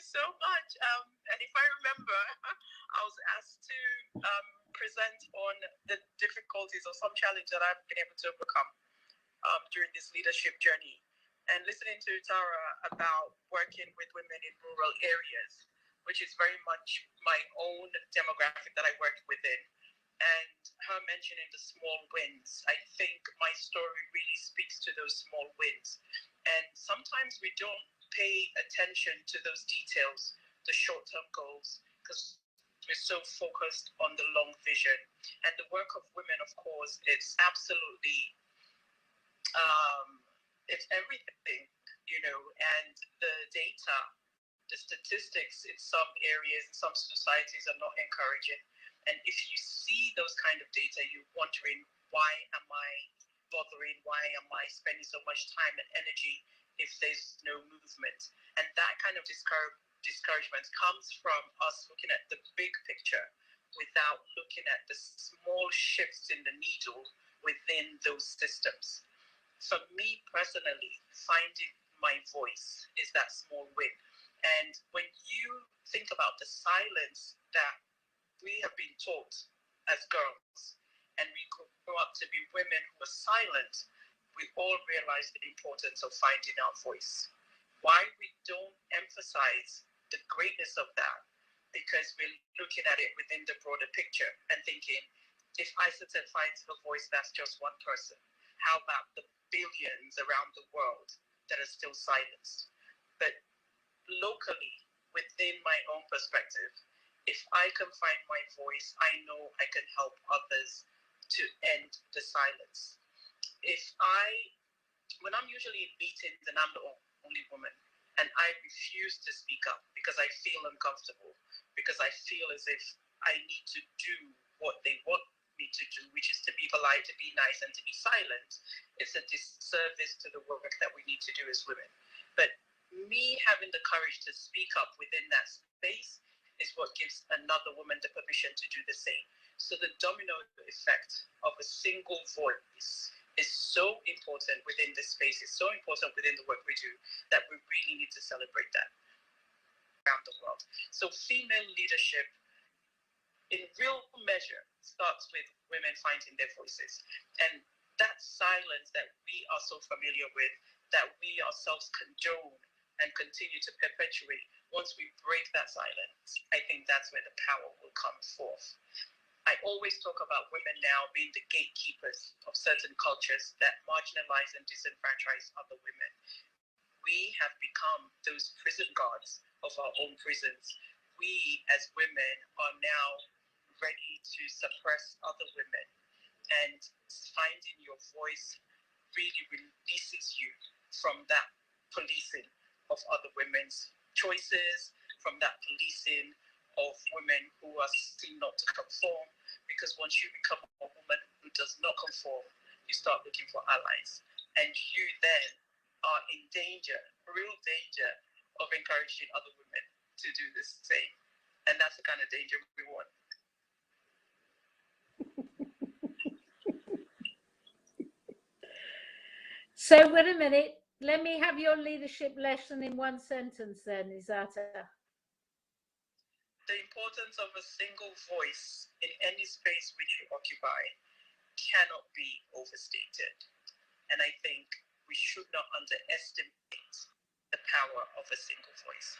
so much. And if I remember, I was asked to present on the difficulties or some challenge that I've been able to overcome during this leadership journey. And listening to Tara about working with women in rural areas, which is very much my own demographic that I work within, and her mentioning the small wins, I think my story really speaks to those small wins. And sometimes we don't pay attention to those details, the short-term goals, because we're so focused on the long vision. And the work of women, of course, it's absolutely, it's everything, and the data, the statistics in some areas, in some societies are not encouraging. And if you see those kind of data, you're wondering, why am I bothering? Why am I spending so much time and energy if there's no movement? And that kind of discouragement comes from us looking at the big picture without looking at the small shifts in the needle within those systems. For me personally, finding my voice is that small win. And when you think about the silence that we have been taught as girls, and we grow up to be women who are silent, we all realize the importance of finding our voice. Why we don't emphasize the greatness of that, because we're looking at it within the broader picture and thinking, if Isata finds her voice, that's just one person. How about the billions around the world that are still silenced? But locally, within my own perspective, if I can find my voice, I know I can help others to end the silence. When I'm usually in meetings and I'm the only woman, and I refuse to speak up because I feel uncomfortable, because I feel as if I need to do what they want me to do, which is to be polite, to be nice, and to be silent, it's a disservice to the work that we need to do as women. But me having the courage to speak up within that space is what gives another woman the permission to do the same. So the domino effect of a single voice is so important within this space, it's so important within the work we do, that we really need to celebrate that around the world. So female leadership, in real measure, starts with women finding their voices. And that silence that we are so familiar with, that we ourselves condone and continue to perpetuate, once we break that silence, I think that's where the power will come forth. I always talk about women now being the gatekeepers of certain cultures that marginalize and disenfranchise other women. We have become those prison guards of our own prisons. We as women are now ready to suppress other women, and finding your voice really releases you from that policing of other women's choices, from that policing of women who are seen not to conform, because once you become a woman who does not conform, you start looking for allies, and you then are in danger, real danger, of encouraging other women to do the same. And that's the kind of danger we want. So wait a minute, let me have your leadership lesson in one sentence then, Isata. The importance of a single voice in any space which you occupy cannot be overstated. And I think we should not underestimate the power of a single voice.